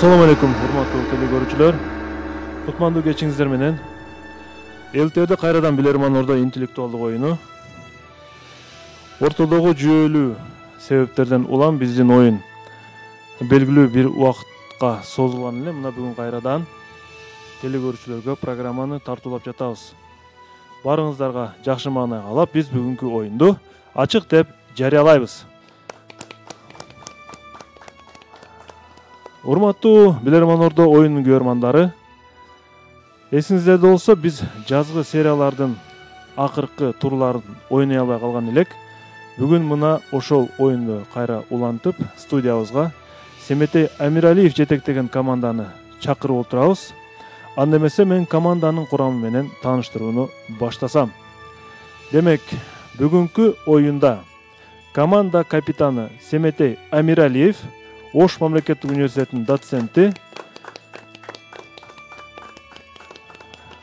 Assalamu alaikum, hurmatly telegörүүчүлөр. Кутмандуу кечиңиздер менен. ЛТРде кайрадан билерман ордо интеллектуалдык оюну. Ортодогу жүйөлүү себептерден улам биздин оюн белгилүү бир убакытка созулган эле мына бүгүн кайрадан теlegörүүчүлөргө программаны тартуулап жатабыз. Барыңыздарга жакшы маанай каалап, биз бүгүнкү оюнду ачык деп жарыялайбыз. Урматтуу билерман ордо оюнунун көрөрмандары, эсиңиздерде болсо биз жазгы сериялардын акыркы турларын ойной албай калган элек. Бүгүн мына ошол оюнду кайра улантып, студиябызга Семетей Амиралиев жетектеген команданы чакырып отурабыз. Анда эмесе мен команданын курамы менен тааныштырууну баштасам. Демек, бүгүнкү оюнда команда капитаны Семетей Амиралиев, Ош мамлекеттик университетинин доценти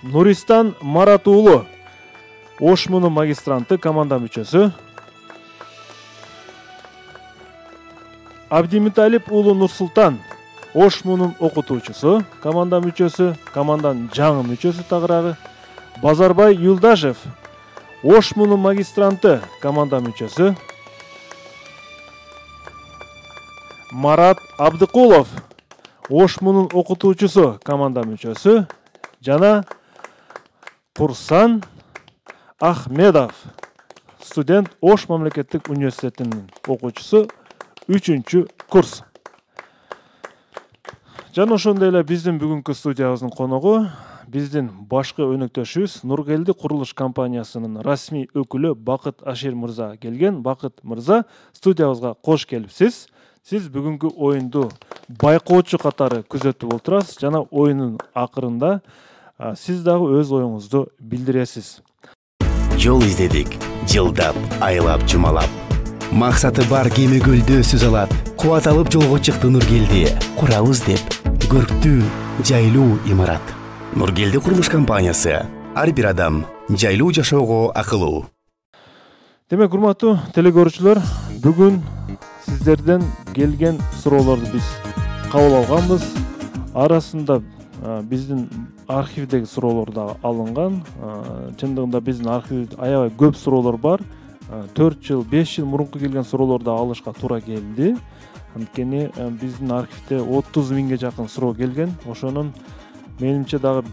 Нуристан Марат уулу, Ош мунун магистранты, команда мүчөсү Абдимиталип уулу Нурсултан, Ош мунун окутуучусу, команда мүчөсү, команданын жаңы мүчөсү тагыраагы Базарбай Юлдашев, Ош мунун магистранты, команда мүчөсү Марат Абдыкулов, Ош мунун окутуучусу, команда мүчөсү жана Курсан Ахмедов, студент, Ош мамлекеттик университетинин окуучусу, 3-чү курс. Жана ошондой эле биздин бүгүнкү студиябыздын коногу биздин башкы өнөктөшүбүз Нургелди курулуш компаниясынын расмий өкүлү Бакыт Ашир мырза келген. Бакыт мырза, студиябызга кош келипсиз. Сиз бүгүнкү оюнду байкоочу катары күзөтүп отурасыз жана оюнун акырында сиз дагы өз оюңузду билдиресиз. Жол издедик, жылдап, айлап, жумалап. Максаты бар кеме көлдө сөз алат. Кубат алып жолго чыкты Нургелди. Курабыз деп, көрктүү, жайлуу имарат. Нургелди курулуш компаниясы. Ар бир адам жайлуу жашоого акылуу. Демек, урматтуу телекөрүүчүлөр, бүгүн сиздерден келген суроолорду биз кабыл алганбыз. Арасында биздин архивдеги суроолор да алынган. Чындыгында биздин архивде аябай көп суроолор бар. 4 жыл, 5 жыл мурунку келген суроолорду алышка туура келди. Анткени биздин архивде 30 миңге жакын суроо келген. Ошонун менимче дагы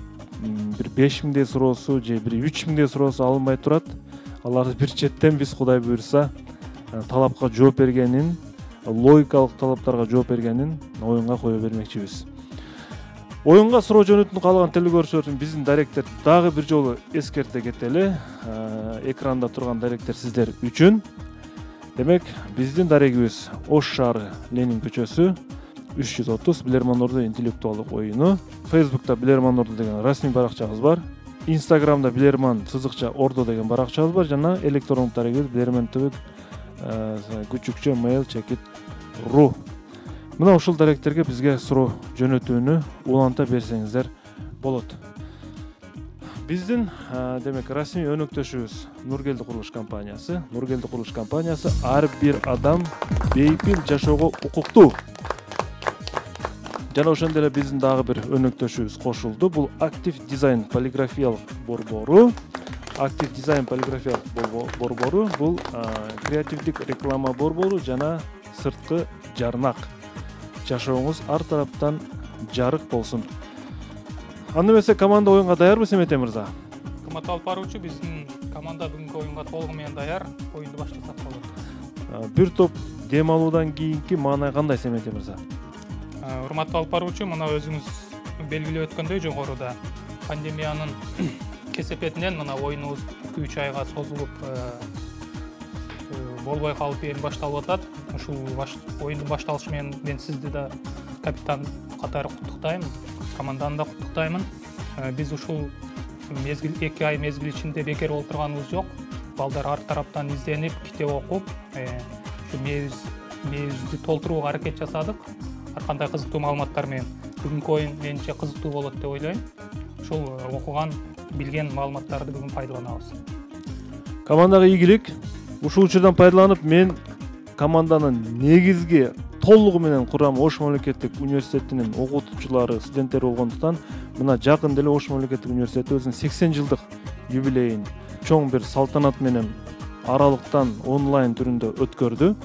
бир 5 миңдей суроосу же бир 3 миңдей суроосу алынбай турат. Аларды бир четтен биз Кудай буйрса талапка жооп бергенин, логикалык талаптарга жооп бергенин оюнга кое бермекчибиз. Оюнга суроо жөнөтүүнү каалаган телекөрүүчүлөр биздин даректер дагы бир жолу эскерте кетели. Экранда турган даректер сиздер үчүн. Демек, биздин дарегибиз Ош шаары, Ленин көчөсү, 330, Билерман ордо интеллектуалдык оюну. Facebook'та Билерман ордо деген расмий баракчабыз бар. Instagram'da Билерман _ордо деген баракчабыз бар жана электрондук дарегибиз Билерман _ mail_ru. Мына ушул даректерге бизге суроо жөнөтүүнү уланта берсеңиздер болот. Биздин демек расмий өнөктөшүбүз Нургелди курулуш компаниясы. Нургелди курулуш компаниясы ар бир адам бейпил жашоого укуктуу. Жана ошондой эле биздин дагы бир өнөктөшүбүз кошулду. Бул Актив дизайн полиграфиялык борбору. Актив дизайн полиграфиялык борбору бул креативдик реклама борбору жана сырткы жарнак. Жашооңуз ар тараптан жарык болсун. Анда эмесе команда оюнга даярбы, Семетей мырза? Кымбаттуу алып баруучу, биздин команда бүгүнкү оюнга толугу менен даяр. Оюнду баштасак болот. Бир топ дем алуудан кийинки маанай кандай, Семетей мырза? Урматтуу алып баруучу, мына өзүңүз белгилеп өткөндөй жогоруда пандемиянын кесепетинен мына оюнубуз 2-3 айга созулуп болбой калып эми башталып атат. Ушул оюндун башталышы менен мен сизди да капитан катары куттуктайм, команданы да куттуктаймын. Биз ушул 2 ай мезгил ичинде бекер олтурганыбыз жок. Балдар ар тараптан изденип, китеп окуп, ушу мээбизди толтурууга аракет жасадык. Ар кандай кызыктуу маалыматтар менен. Бүгүнкү оюн менимче кызыктуу болот деп ойлойм. Ушул окуган, билген маалыматтарды бүгүн пайдаланабыз. Командага ийгилик. Ушул учурдан пайдаланып мен команданын негизги толугу менен курамы Ош мамлекеттик университетинин окутуучулары, студенттери болгондуктан мына жакын деле Ош мамлекеттик университети өзүнүн 80 жылдык юбилейин чоң бир салтанат менен аралыктан онлайн түрүндө өткөрдү.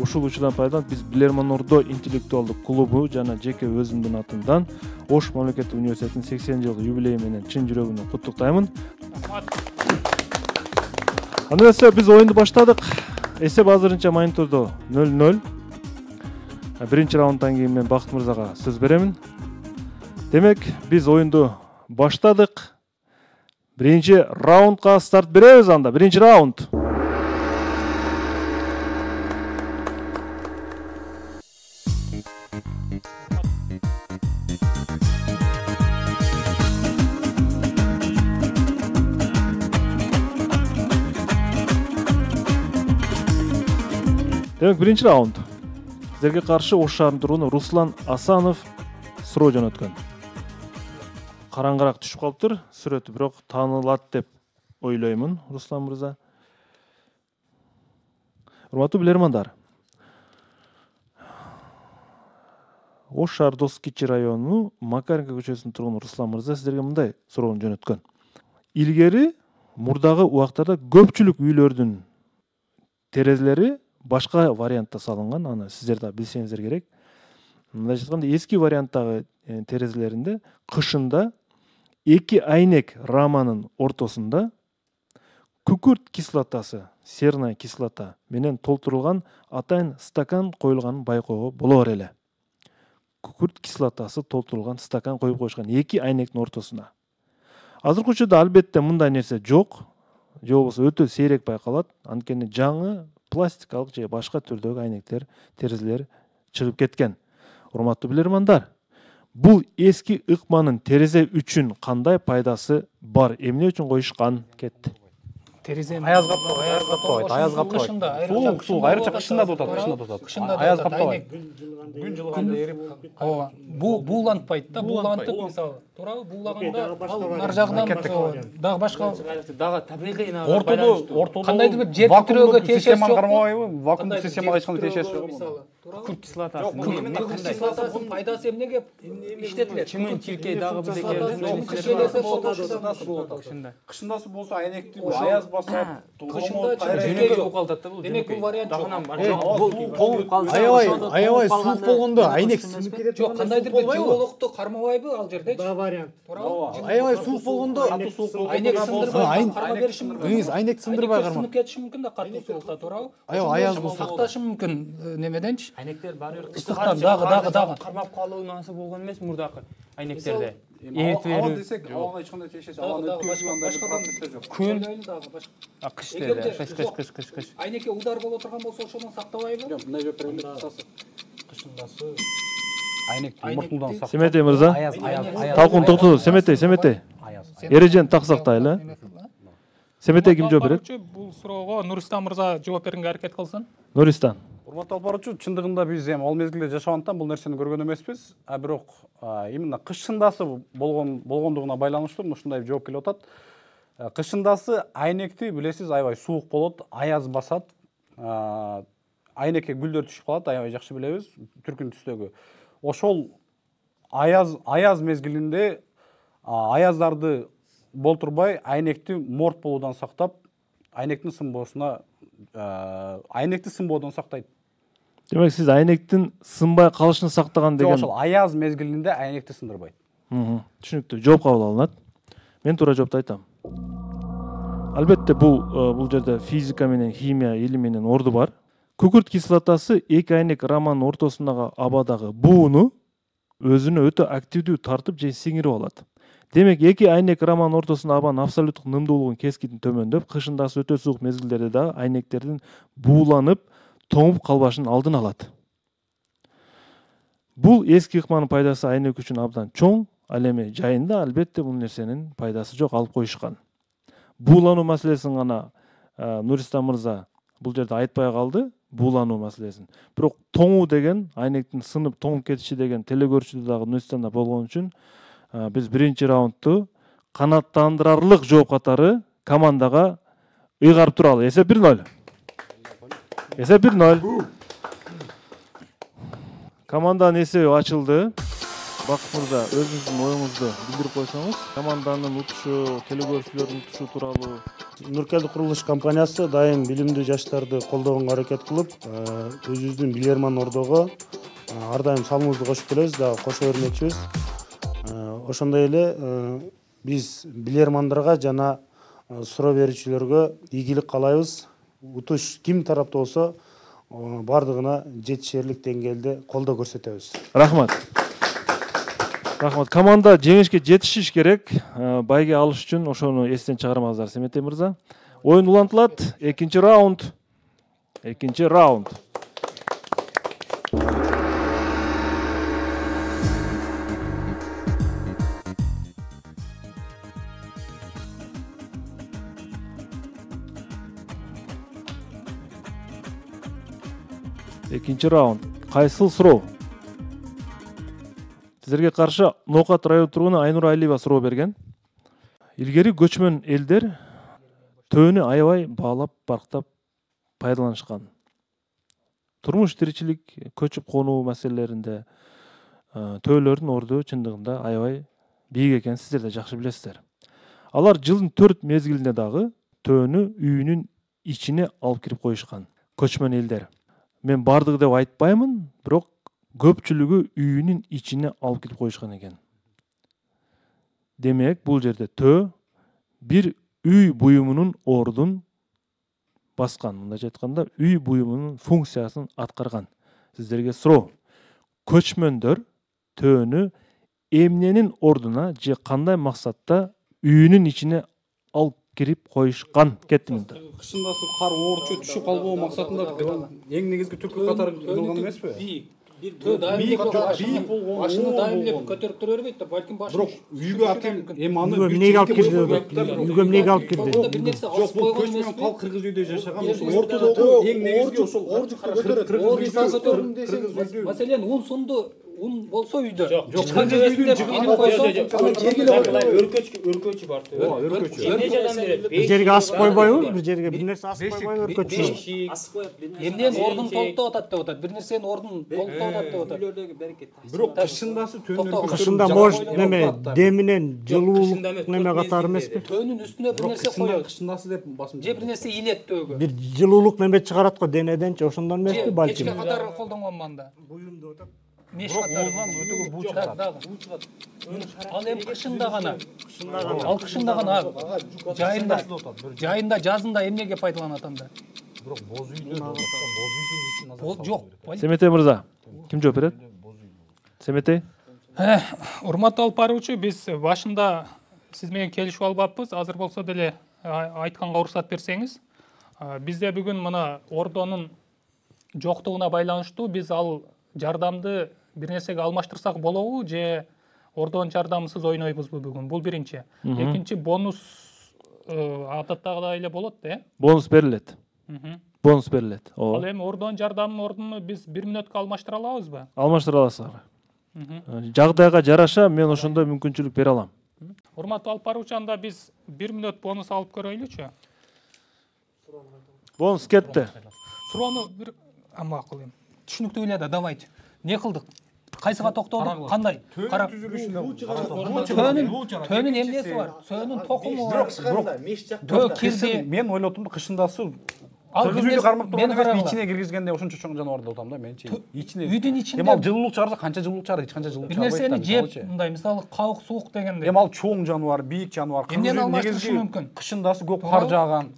Ушул учурдан пайдаланып биз Билерман Ордо интеллектуалдык клубу жана жеке өзүмдүн атымдан Ош мамлекеттик университетинин 80 жылдык юбилеи менен чын жүрөгүмдөн куттуктаймын. Анда эмесе биз оюнду баштадык. Эсеп азырынча монитордо 0-0. Биринчи раунддан кийин мен Бакыт мырзага сөз беремин. Демек, биз оюнду баштадык. Биринчи раундга старт беребиз анда. Биринчи раунд. Демек, биринчи раунд. Сиздерге каршы Ош шаарынын тургуну Руслан Асанов суроо жөнөткөн. Караңгыраак түшүп калыптыр сүрөтү, бирок таанылат деп ойлоймун, Руслан мырза. Урматтуу билермандар. Ош шаар Дос Кичи району Макаренко көчөсүнүн тургуну Руслан мырза сиздерге мындай суроону жөнөткөн. Илгери мурдагы убактарда көпчүлүк үйлөрдүн терезелери башка вариантта салынган, аны сиздер да билсеңиздер керек. Мындайча айтканда, эски варианттагы терезелеринде кышында эки айнек раманын ортосунда күкүрт кислотасы, серная кислота менен толтурулган атайын стакан коюлганын байкоого болор эле. Күкүрт кислотасы толтурулган стакан коюп коюшкан эки айнектин ортосуна. Азыркы учурда албетте мындай нерсе жок, же болбосо өтө сейрек байкалат. Анткени жаңы пластикалык же башка түрдөгү айнектер, терезелер чыгып кеткен. Урматтуу билермандар, бул эски ыкманын терезе үчүн кандай пайдасы бар? Эмне үчүн коюшкан? Кетти. Терезени аяз каптабайт, аяз каптабайт. Суук, айрыкча кышында да утат, кышында аяз каптабайт. Күн жылганда эрип. Ооба. Буулантпайт да, буулантып мисалы, туурабы? Буулаганда нар жагынан дагы башка дагы табигый Ортодо кандайдыр бир жер титирөөгө тиешеси системаны жокпу? кармабайбы? Вакуумдук системага эч кандай тиешеси жок. күкүрт кислотасы. Күкүрт кислотасынын пайдасы эмнеге иштетилет? Чымын, чиркей дагы Кышындасы болсо айнекти аяз басат, Кышында жөнөкөй болуп калат да бул. Демек бул вариант жок. Толуп калса, аябай суук болгондо айнек сынып кетет. Жок, кандайдыр бир жылуулукту кармабайбы ал жерде? Да вариант. Туурабы? Аябай суук болгондо Айнек сындырбай карма бериши мүмкүн. айнек сындырбай Айнектер карма. сынып кетиши мүмкүн да катуу суукта, туурабы? Аябай аязды сакташы мүмкүн немеденчи? айнектер баары бир Ыстыктан дагы кармап калуу наасы болгон эмес мурдакы айнектерде. Ауа десек, ауага эч кандай тиешеси, ауаны өткөзүү жок. Кыш. Айнекке удар боло турган болсо ошондон сактабайбы? Жок, мындай жок кысасы. Кышындасы. Айнекти муртундан сактап. Семетей мырза, Аяз. талкуун токтоду. Семетей. Эрежени так сактайлы. Семетей ким жооп берет? Бул суроого Нуристан мырза жооп бергенге аракет кылсын. Нуристан. Урматтуу алып баруучу, чындыгында биз эми ал мезгилде жашагандыктан бул нерсени көргөн эмеспиз. Бирок именно кышындасы болгондугуна байланыштуу ушундай жооп келип атат. Кышындасы айнекти билесиз, аябай суук болот, аяз басат. Айнекке гүлдөр түшүп калат, аябай жакшы билебиз, түркүн түстөгү. Ошол аяз мезгилинде аяздарды болтурбай, айнекти морт болуудан сактап, айнекти сынбоодон сактайт. Демек сиз айнектин сынбай калышын сактаган деген. Ошол аяз мезгилинде айнекти сындырбайт. Түшүнүктүү. Жооп кабыл алынат. Мен туура жоопду айтам. Албетте бул жерде физика менен химия илиминин орду бар. Күкүрт кислотасы эки айнек раманын ортосундагы абадагы бууну өзүнө өтө активдүү тартып же сиңирип алат. Демек, эки айнек раманын ортосунда абанын абсолюттук нымдуулугун кескин төмөндөп, кышындасы өтө суук мезгилдерде да айнектердин бууланып, тоңуп калбашын алдын алат. Бул эски ыкманын пайдасы айнек үчүн абдан чоң, ал эми жайында албетте бул нерсенин пайдасы жок, алып коюшкан. Буулануу маселесин гана Нуристан мырза бул жерде айтпай калды, буулануу маселесин. Бирок тоңуу деген, айнектин сынып тоңуп кетиши деген телекөрүүчүдө дагы Нуристанда болгон үчүн биз биринчи раундту канааттандырарлык жооп катары командага ыйгарып туралы. Эсеп 1-0. Команданын эсеби ачылды. Бакыт мырза, өзүңүздүн оюңузду билдирип койсоңуз, команданын утушу, телекөрүүчүлөрдүн утушу тууралуу. Нуркелди курулуш компаниясы дайым билимдүү жаштарды колдогонго аракет кылып, өзүбүздүн Билерман Ордого ар дайым салымыбызды кошуп келебиз, дагы кошо бермекчибиз. Ошондой эле биз Билермандарга жана суроо берүүчүлөргө ийгилик каалайбыз. Утуш ким тарапта болсо, бардыгына жетишерлик деңгээлде колдоо көрсөтөбүз. Рахмат. Рахмат. Команда жеңишке жетишиш керек. Байге алыш үчүн ошону эстен чыгармаңыздар, Семетей мырза. Оюн улантылат. Экинчи раунд. Экинчи раунд. Экинчи раунд. Кайсыл суроо? Сіздерге каршы Ноокат район тургуну Айнур Алиева суроо берген. Илгери көчмөн элдер төөнү аябай баалап, барктап пайдаланышкан. Турмуш тиричилик, көчүп конуу маселелеринде төөлөрдүн орду чындыгында аябай бийик экенин сиздер да жакшы билесиздер. Алар жылдын 4 мезгилинде дагы төөнү үйүнүн ичине алып кирип коюшкан. Көчмөн элдер. Мен бардыгы деп айтпаймын, бирок көпчүлүгү үйүнүн ичине алып кирип коюшкан экен. Демек, бул жерде төө бир үй буюмунун ордун баскан. Мындайча айтканда, үй буюмунун функциясын аткарган. Сиздерге суроо. Көчмөндөр төөнү эмненин ордуна же кандай максатта үйүнүн ичине алып кирип коюшкан? Кеттиңиздер. Кышындасы кар оорчу түшүп калбоо максатында эң негизги түркү катары кылган эмеспи? Төө дайым машина дайым элеп көтөрүп тура бербейт да, балким башын. Бирок үйгө атып эми аны эмнеге алып кирди? Үйгө эмнеге алып кирди? Бир нерсе асып койгон эмеспи? кал кыргыз үйдө жашаган ортодо эң негизги ошол Маселен ун сунду ун болсо үйдө. Өркөчү бар. Бир жерге асып койбойбу? Бир жерге бир нерсе асып койбойбу? Өркөчү. Эмнен ордун толуктап атат деп атат. Бир нерсенин ордун толуктап атат деп атат. бирок кышындасы төөнүн Кышында может неме деминен жылуулук неме катары эмеспи? Төөнүн үстүнө бир нерсе коёбуз. кышындасы деп басым. Же бир нерсе илет төөгө. Бир жылуулук неме чыгарат го денеденчи, ошондон эмеспи балким. Кечке катары колдонгон манда. Буюмду атат. Меш катары өтөгө буу чыгат. Ал эми кышында гана. Ал кышында гана жайында жазында эмнеге пайдаланат анда? Бирок боз үйдө боз Жок. Семетей мырза, ким жооп берет? Семетей? Урматтуу алып баруучу, биз башында сиз менен келишип албаппыз. Азыр болсо деле айтканга уруксат берсеңиз. Бизде бүгүн мына ордонун жоктугуна байланыштуу биз ал жардамды бир нерсеге алмаштырсак болобу же ордонун жардамысыз ойнойбузбу бүгүн? Бул биринчи. Экинчи, бонус адаттагыдай эле болот да, Бонус берилет. Бонус берилет. Ал эми ордонун жардамынын ордуну биз 1 мүнөткө алмаштыра алабызбы? Алмаштыра аласыздар. Жагдайга жараша мен ошондой мүмкүнчүлүк бере алам. Урматтуу алып баруучу, анда биз 1 мүнөт бонус алып көрөйлүчү. Бонус кетти. Суроону бир макул эми. Түшүнүктүү эле да, давайте. Не кылдык? Кайсыга токтолдук? Кандай? Карап. Төөнүн эмнеси бар? Төөнүн токуму бар. Төө кирди. Мен ойлотум кышындасы Ал кыргыз үйдү кармап турган эмес, ичине киргизгенде ошончо чоң жаныбарды отам да менчи. Ичине. Үйдүн ичинде. Эми ал жылуулук чыгарса канча жылуулук чыгарат, эч канча жылуулук Бир чыгарбайт. нерсени жеп, мындай мисалы каук суук дегенде. Эми ал чоң жаныбар, бийик жаныбар. Эмнени алмаштырышы мүмкүн? Кышындасы көп кар жааган.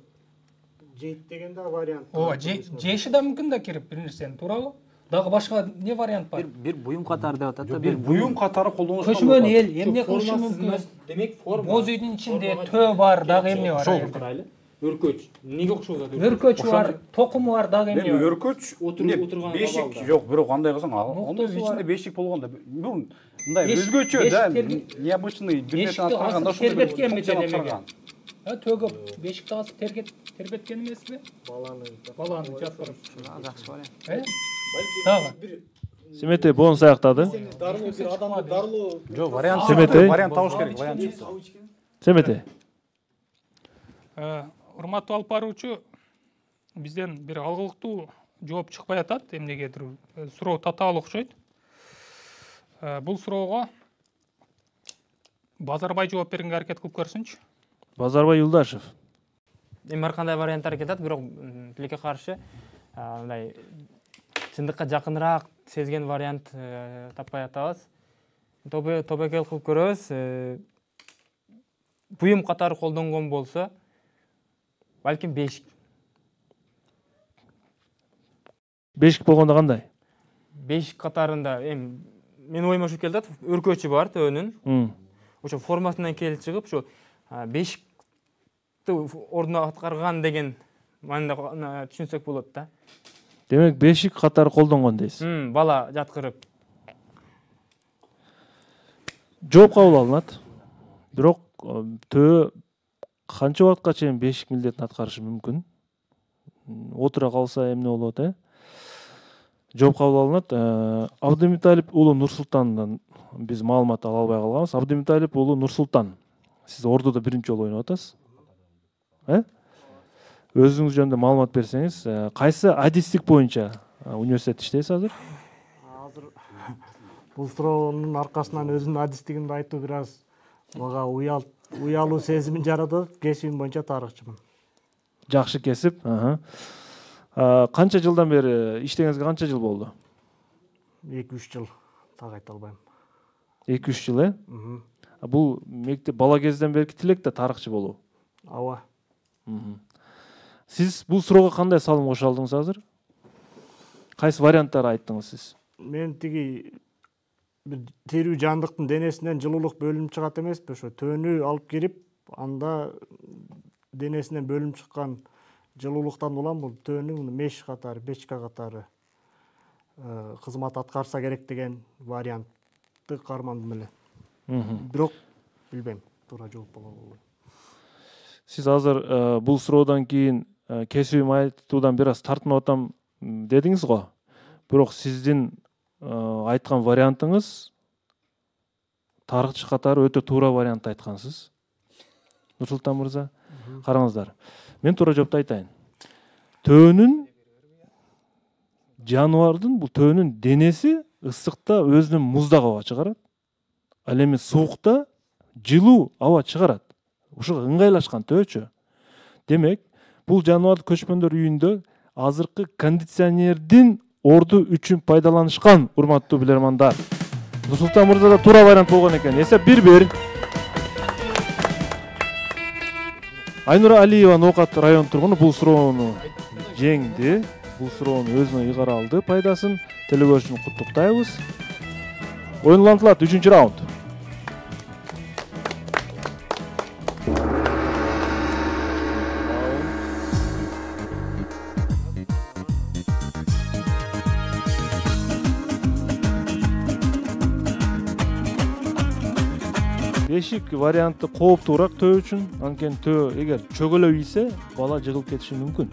Жейт деген да вариант. Ооба, жеши да мүмкүн да кирип бир нерсени, туурабы? Дагы башка не вариант бар? Бир буюм катары деп атат да, Бир буюм катары колдонушкан. Көчмөн эл эмне кылышы мүмкүн? Демек форма. Боз үйдүн ичинде төө бар, дагы эмне бар? Өркөч. Неге окшоп атат? Өркөч бар, токуму бар, дагы эмне бар? Өркөч Отурган бешик жок, бирок андай кылсаң, ондо ичинде бешик болгондо бул мындай өзгөчө да, необычный бир нерсе аткарганда ошондой тербеткен демеге. Төөгө бешикти асып тербеткен эмеспи? Баланы жаткырып. жакшы бар. Дагы. Семетей бонус аяктады. жок, вариант Семетей. вариант табыш керек, вариант. Семетей. Урматтуу алып баруучу, бизден бир алгылыктуу жооп чыкпай атат, эмнегедир суроо татаал окшойт. Бул суроого Базарбай жооп бергенге аракет кылып көрсүнчү. Базарбай Юлдашев. Эми ар кандай варианттар кетет, бирок тилекке каршы мындай чындыкка жакыныраак сезген вариант таппай атабыз. Тобокел кылып көрөбүз. Буюм катары колдонгон болсо, балким бешик. Бешик болгондо кандай? Бешик катарында эми менин оюма ушу келди, өркөчү бар төөнүн. Ошо формасынан келип чыгып, ушу бешикти ордуна аткарган деген мааниде түшүнсөк болот да. Демек бешик катары колдонгон дейсиз. Бала жаткырып. Жооп кабыл алынат. Бирок төө канча убакытка чейин бешик милдетин аткарышы мүмкүн? Отура калса эмне болот, Жооп кабыл алынат. Абдымуталип уулу Нурсултандан биз маалымат ала албай калганбыз. Абдымуталип уулу Нурсултан. Сиз ордудо биринчи жолу ойноп атасыз. Өзүңүз жөнүндө маалымат берсеңиз, кайсы адистик боюнча университетте иштейсиз азыр? Азыр бул суроонун аркасынан өзүмдүн адистигимди айтуу бир аз мага уялуу сезимин жаратат. Кесибим боюнча тарыхчымын. Жакшы кесип. Канча жылдан бери иштегениңизге канча жыл болду? 2-3 жыл. Так айта албайм. 2-3 жыл, Бул мектеп бала кезден берки тилек да тарыхчы болуу. Ооба. Сиз бул суроого кандай салым кошо алдыңыз азыр? Кайсы варианттарды айттыңыз сиз? Мен тиги бир тирүү жандыктын денесинен жылуулук бөлүнүп чыгат эмеспи? Ошо төөнү алып кирип, анда денесинен бөлүнүп чыккан жылуулуктан улам бул төөнүн меш катары, бечка катары кызмат аткарса керек деген вариантты кармандым эле. Бирок билбейм, туура жооп боло албайм. Сиз азыр бул суроодон кийин кесибим айтуудан бир аз тартынып атам дедиңиз го. Бирок сиздин айткан вариантыңыз тарыхчы катары өтө туура вариантты айткансыз. Нурсултан мырза, караңыздар. Мен туура жоопту айтайын. Төөнүн жаныбардын бул төөнүн денеси ысыкта өзүнүн муздак аба чыгарат. Ал эми суукта жылуу аба чыгарат. Ушуга ыңгайлашкан төөчү. Демек, бул жаныбар көчмөндөр үйүндө азыркы кондиционердин орду үчүн пайдаланышкан, урматтуу билермандар. Нурсултан мырза да туура вариант болгон экен. Эсеп 1-1. Айнура Алиева Ноокат район тургуну бул суроону жеңди. Бул суроону өзүнө ыйгара алды пайдасын. Телекөрүүчүнү куттуктайбыз. Оюн улантылат 3-чү раунд. Бешик варианты кооптуураак төө үчүн. Анткени төө эгер чөгөлөп ийсе, бала жыгылып кетиши мүмкүн.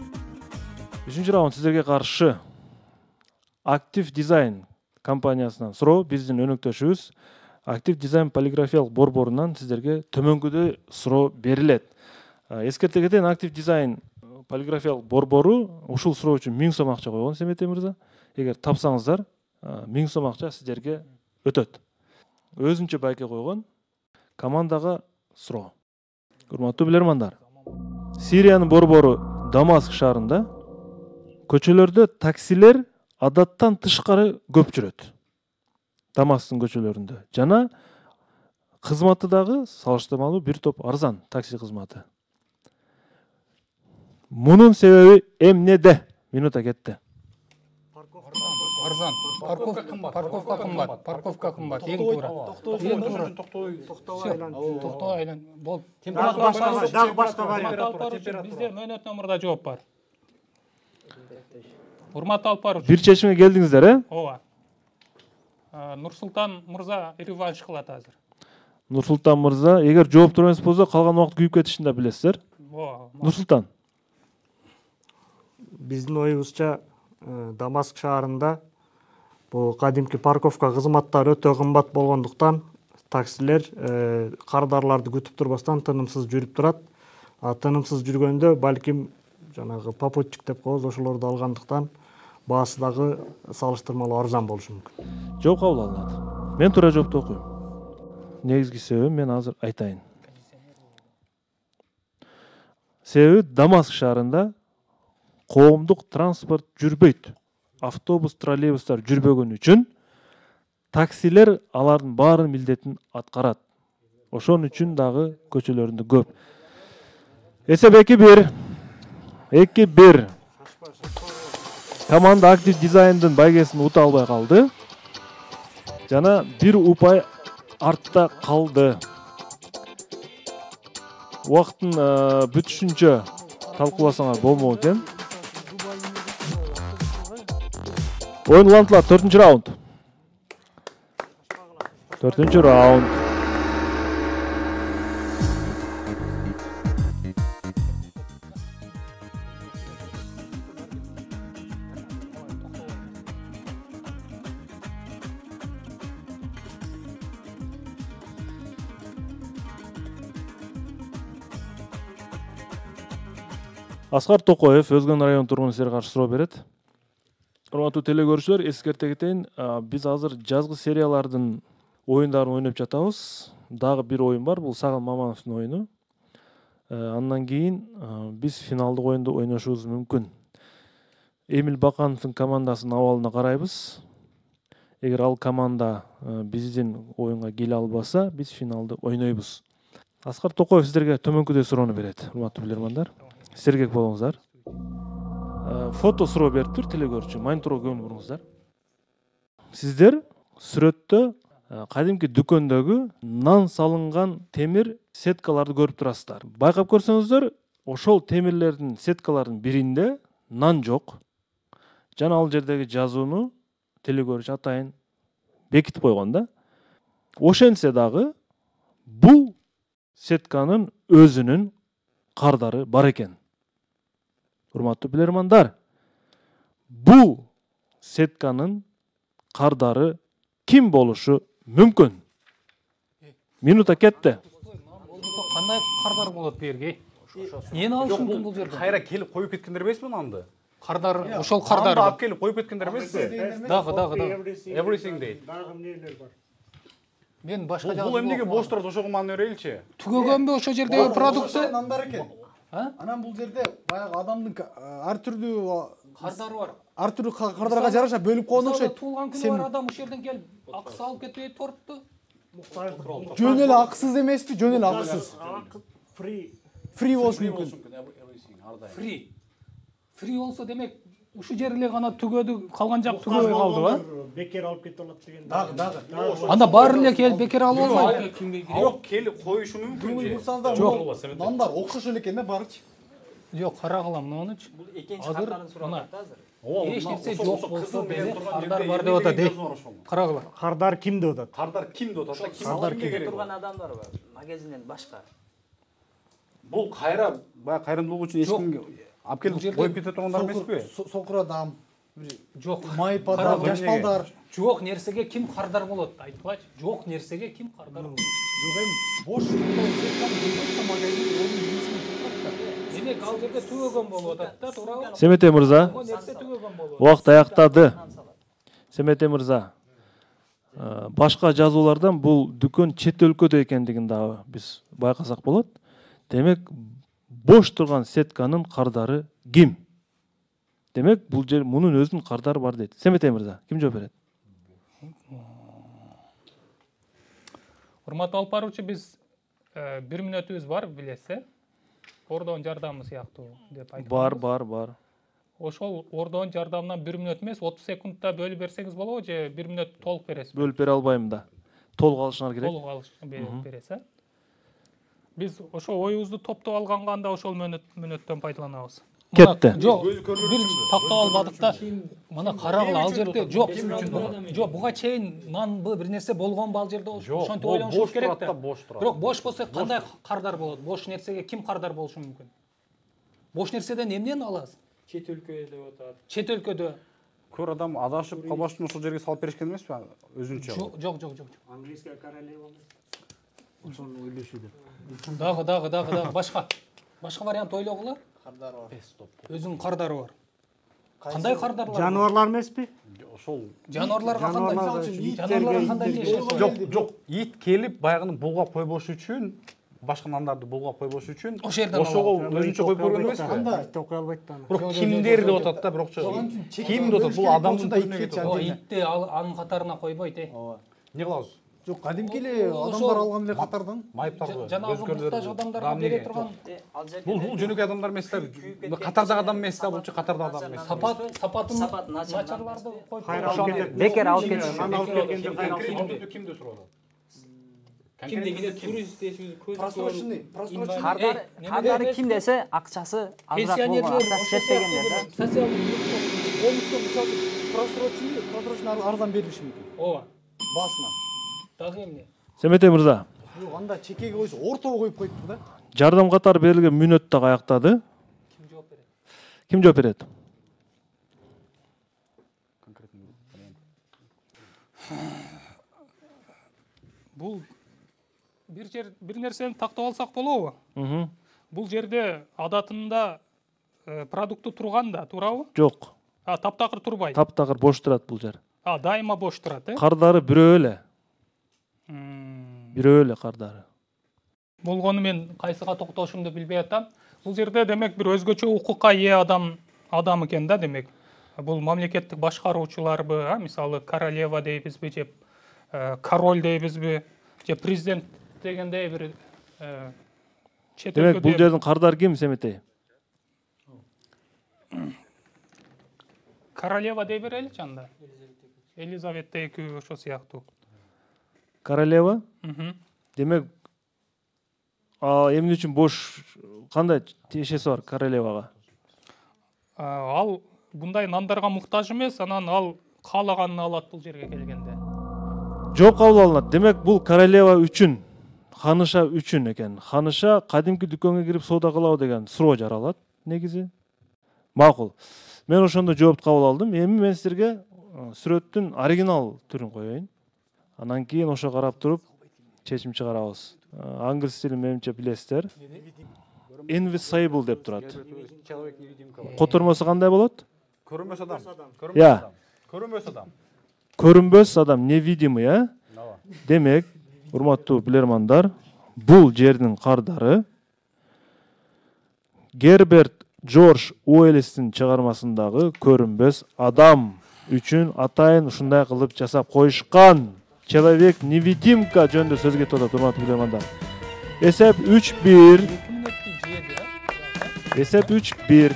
3-чү раунд сиздерге каршы. Актив дизайн компаниясынан суроо, биздин өнөктөшүбүз Актив дизайн полиграфиялык борборунан сиздерге төмөнгөдөй суроо берилет. Эскерте кетейин, Актив дизайн полиграфиялык борбору ушул суроо үчүн 1000 сом акча койгон, Семетей мырза. Эгер тапсаңыздар, 1000 сом акча сиздерге өтөт. Өзүнчө байке койгон. Командага суроо. Урматтуу билермандар. Сириянын борбору Дамаск шаарында көчөлөрдө таксилер адаттан тышкары көп жүрөт. Дамасктын көчөлөрүндө. Жана кызматы дагы салыштырмалуу бир топ арзан такси кызматы. Мунун себеби эмнеде? Минута кетти. Арзан. Парковка кымбат. Эң туура. Токтоо айлан. Болуп. Дагы башка вариант. Бизде мөөнөт номурда жооп бар. Урматтуу алып баруучу. Бир чечимге келдиңиздер, Ооба. Нурсултан мырза реванш кылат азыр. Нурсултан мырза, эгер жооп турмас болсо, калган убакыт күйүп кетишин да билесиздер. Ооба. Нурсултан. Биздин оюбузча Дамаск шаарында бул кадимки парковка кызматтары өтө кымбат болгондуктан таксилер кардарларды күтүп турбастан тынымсыз жүрүп турат. Тынымсыз жүргөндө балким жанагы попутчик деп коебуз, ошолорду алгандыктан баасы дагы салыштырмалуу арзан болушу мүмкүн. Жооп кабыл алынат. Мен туура жоопту окуйм. Негизги себеби мен азыр айтайын. Себеби Дамаск шаарында коомдук транспорт жүрбөйт. Автобус, троллейбустар жүрбөгөн үчүн таксилер алардын баарын милдетин аткарат. Ошон үчүн дагы көчөлөрүндө көп. Эсеп 2-1. 2-1. Команда актив дизайндын байгесин ута албай калды. Жана бир упай артта калды. Убакыттын бүтүшүнчө талкууласаңар болмок экен. Oyun ulantılат 4-cü rauнд. 4-cü rauнд. Аскар Токоев Өзгөн район тургуну силерге каршы суроо берет. Урматтуу телекөрүүчүлөр, эскерте кетейин, биз азыр жазгы сериялардын оюндарын ойноп жатабыз. Дагы бир оюн бар, бул Сагын Мамановдун оюну. Андан кийин биз финалдык оюнду ойношубуз мүмкүн. Эмил Бакановдун командасынын абалына карайбыз. Эгер ал команда биздин оюнга келе албаса, биз финалды ойнойбуз. Аскар Токоев сиздерге төмөнкүдөй суроону берет, урматтуу билермандар. Сергек болуңуздар. Фото суроо бериптир телекөрүүчү. Монитор көңүл буруңуздар. Сиздер сүрөттө кадимки дүкөндөгү нан салынган темир сеткаларды көрүп турасыздар. Байкап көрсөңүздөр, ошол темирлердин сеткалардын биринде нан жок. Жана ал жердеги жазууну телекөрүүчү атайын бекитип койгон да. Ошентсе дагы бул сетканын өзүнүн кардары бар экен. Урматтуу билермандар, бул сетканын кардары ким болушу мүмкүн? Минута кетти. Кандай кардар болот берге? Эмне алыш мүмкүн бул жерде? Кайра келип коюп кеткендер эмеспи нанды? Кардар, ошол кардар. Алып келип коюп кеткендер эмеспи? Дагы. Everything дейт. Дагы эмнелер бар? Мен башка Бул эмнеге бош турат, ошого маны өрөйлүчү? Түгөгөнбү ошол жердеги продукция? Нандар экен. Анан бул жерде баягы адамдын ар түрдүү Кардары бар. ар түрдүү кардарга жараша бөлүп койгон окшойт. Туулган күнү бар адам ошол жерден келип акысы алып кетпей турупту. Жөн эле акысыз эмеспи? Жөн эле акысыз. Фри болушу мүмкүн. Фри болсо демек ушу жер эле гана түгөдү, калган жак түгөй калдыбы? Бекер алып кете алат деген. Дагы. Анда баары эле келип бекер алып албайт. Жок, келип коюшу мүмкүн же. Жок. Нандар окшош эле экен да баарычы. Жок, карагылам мунучу. Бул экинчи кардарын сурап атат азыр. Эч нерсе жок болсо деле кардар бар деп атат. Карагыла. Кардар ким деп атат? Кардар ким деп атат? Кардар кимге турган адамдар бар. Магазинден башка. Бул кайра баягы кайрымдуулук үчүн эч кимге алып келип коюп кете тургандар эмеспи? Сокур адам. Жок. Майып адам, жаш балдар. Жок нерсеге ким кардар болот? Айтпачы. Жок нерсеге ким кардар болот? Жок эми бош магазин Демек ал жерде түгөгөн болуп атат да, туурабы? Семете мырза, Нерсе түгөгөн болуп. убакыт аяктады. Семете мырза, башка жазуулардан бул дүкөн чет өлкөдө экендигин дагы биз байкасак болот. Демек, бош турган сетканын кардары ким? Демек, бул жер мунун өзүнүн кардары бар дейт. Семете мырза, ким жооп берет? Урматтуу алып баруучу, биз 1 мүнөтүбүз бар, билесе. Ордон жардамы сыяктуу деп айтып. Бар. Ошол ордон жардамынан 1 мүнөт эмес, 30 секундта бөлүп берсеңиз болобу же 1 мүнөт толук бересиз? Бөлүп бере албайм да. Толук алышыңар керек. Толук алыш бересиз. Биз ошол оюбузду топтоп алганга анда ошол мүнөттөн пайдаланабыз. Кетти. Жок, бир тактап албадык да. Мына карагыла, ал жерде жок. Жок, буга чейин нанбы бир нерсе болгонбу ал жерде? Ошентип ойлонушубуз керек да. Бирок бош болсо кандай кардар болот? Бош нерсеге ким кардар болушу мүмкүн? Бош нерседен эмнени аласыз? Чет өлкө деп атат. Чет өлкөдө Көр адам адашып калбаш үчүн ошол жерге салып беришкен эмеспи? Өзүнчө. жок. Английская королева ошону ойлошууда. Дагы башка вариант ойлогула. Кардары бар. Өзүнүн кардары бар. Кандай кардарлар? Жаныбарлар эмеспи? ошол жануарларга кандай мисалы үчүн Жануарларга, жануарларга кандай иттерге, жеш жок ит келип баягыны булгап койбош үчүн башка нандарды булгап койбош үчүн Ошол жерден ошого өзүнчө коюп көргөн эмеспи? Ит окуй албайт да аны. Бирок кимдер деп атат да, бирокчу ким деп атат, бул адамдын түрүнө кетип О, атат. итти анын катарына койбойт, Эмне кылабыз? жок кадимки эле адамдар алган эле катардан Майыптарды, жанагы муктаж адамдарга бере турган Бул жөнөкөй адамдар эмес да. Катардагы адам эмес да, булчу катардагы адам эмес. сапатын начарларды коюп Кайра алып кетет. Бекер алып кетишет. Аны алып келгенде кайра алып кетет. Кимди сурап атат? Ким дегенде турист дешибиз көз просроченный кардары ким десе акчасы азыраак болгон, акчасы жетпегендер да. социалдык болмусу мисалы просроченный арзан берилиши мүмкүн ооба баасына дагы эмне Семетей мырза, жок анда чекеге койсо ортого коюп коюптур да жардам катары берилген мүнөт дагы аяктады. ким жооп берет? Ким жооп берет? Бул бир нерсени тактап алсак болобу? Бул жерде адатында продукты турган да, туурабы? Жок. Таптакыр турбайт. Таптакыр бош турат бул жер. Дайыма бош турат, Кардары бирөө эле. Бирөө эле кардары. Болгону мен кайсыга токтолушумду билбей атам. Бул жерде демек бир өзгөчө укукка ээ адам экен да, демек. Бул мамлекеттик башкаруучуларбы, мисалы королева дейбизби, же король дейбизби, же президент дегендей бир чет Демек бул жердин кардары ким, Семетей? королева дей береличи анда. Елизавета экөө ошо сыяктуу. Королева? Демек эмне үчүн бош, кандай тиешеси бар королевага? Ал мындай нандарга муктаж эмес, анан ал каалаганын алат бул жерге келгенде. Жооп кабыл алынат. Демек бул королева үчүн, ханыша үчүн экен. Ханыша кадимки дүкөнгө кирип соода кылабы деген суроо жаралат негизи. Макул. Мен ошондо жоопту кабыл алдым. Эми мен силерге сүрөттүн оригинал түрүн коеюн. Анан кийин ошо карап туруп чечим чыгарабыз. Англис тилин менимче билесиздер. Invisible деп турат. Котормосу кандай болот? Көрүнбөс адам. Я. Көрүнбөс адам. Көрүнбөс адам, невидимый, Демек, урматтуу билермандар, бул жердин кардары Герберт Джордж Уэллистин чыгармасындагы көрүнбөс адам үчүн атайын ушундай кылып жасап коюшкан. Человек-невидимка жөнүндө сөз кетип атат, урматтуу билермандар. Эсеп 3-1. Эсеп 3-1.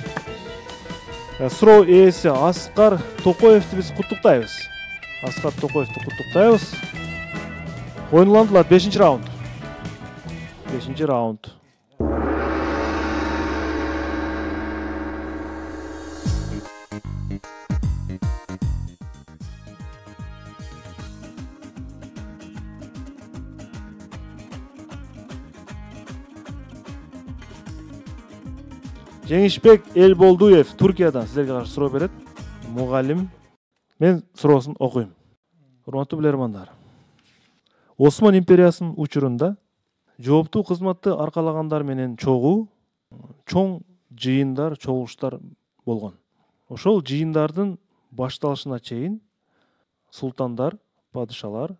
Суроо ээси Аскар Токоевди биз куттуктайбыз. Аскар Токоевди куттуктайбыз. Ойнуландылар 5-раунд. 5-раунд. Жеңишбек Элболдуев Туркиядан силерге каршы суроо берет. Мугалим. Мен суроосун окуйм. Урматтуу билермандар. Осман империясынын учурунда жооптуу кызматты аркалагандар менен чогуу чоң жыйындар, чогулуштар болгон. Ошол жыйындардын башталышына чейин султандар, падышалар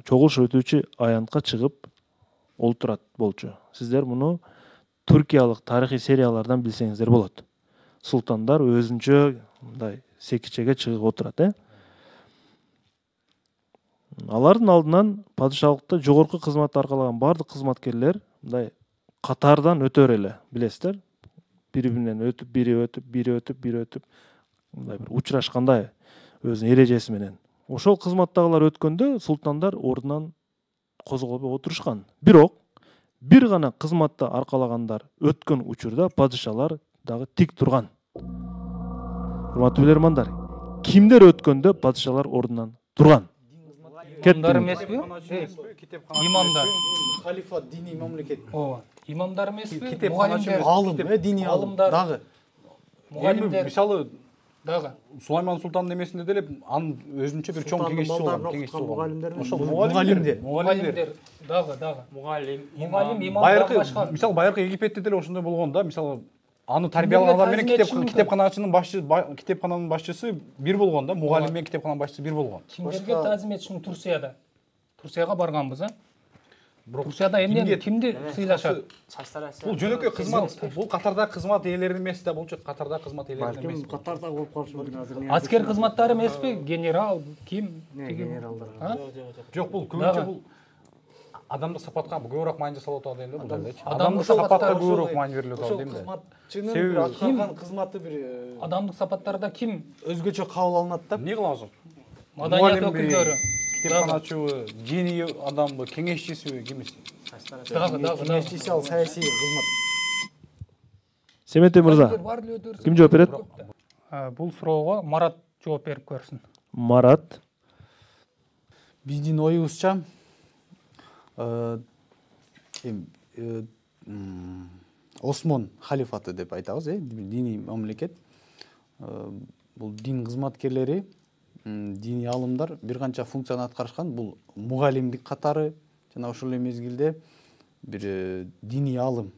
чогулуш өтүүчү аянтка чыгып олтурат болчу. Сиздер муну туркиялык тарыхый сериялардан билсеңиздер болот. Султандар өзүнчө мындай секичеге чыгып отурат, Алардын алдынан падышалыкта жогорку кызматты аркалаган бардык кызматкерлер мындай катардан өтөр эле, билесиздер. Бири-биринен өтүп, бири өтүп, мындай бир учурашкандай өзүнүн эрежеси менен. Ошол кызматтагылар өткөндө султандар ордунан козголбой отурушкан. Бирок бир гана кызматты аркалагандар өткөн учурда падышалар дагы тик турган. Урматтуу билермандар, кимдер өткөндө падышалар ордунан турган? Имамдар эмеспи? Имамдар. халифат диний мамлекет Ооба. Имамдар эмеспи? Мугалимдер. алым диний алым дагы Мугалимдер Мисалы дагы. Сулайман султандын эмесинде деле анын өзүнчө бир чоң кеңешчиси болгон, мугалимдер. Ошол Мугалимдер дагы. Мугалим, Мугалим, имамдар байыркы, башка. мисалы байыркы Египетте деле ошондой болгон да, мисалы аны тарбиялаған адам менен китепкананын башчысы бир болгон да, мугалим менен китепкананын башчысы бир болгон. Кимдерге тазим этишин Турцияда? Турцияга барганбыз, Турцияда эмне кимди сыйлашат? Бул жөнөкөй кызмат, бул катардагы кызмат ээлери эмес да, болчу катардагы кызмат ээлери эмес. Катарда болуп калышы мүмкүн азыр. Аскер кызматтары эмеспи? Генерал, ким? Генералдар. Жок, бул көбүнчө бул адамдык сапатка көбүрөөк маани жасалып атат дейм да, булдардачы. Адамдык сапатка көбүрөөк маани берилип атат дейм да. Кызматчынын аткарган кызматы бир Адамдык сапаттарда ким өзгөчө кабыл алынат да. Эмне кылабыз? маданият өкүлдөрү? Китепканачыбы, диний адамбы, кеңешчисиби, кимиси? Кеңешчиси ал саясий кызмат. Семетей мырза, ким жооп берет? Бул суроого Марат жооп берип көрсүн. Марат. Биздин оюбузча Осмон халифаты деп айтабыз, диний мамлекет. Бул дин кызматкерлери, диний алымдар бир канча функцияны аткарышкан. Бул мугалимдик катары, жана ошол эле мезгилде бир диний алым,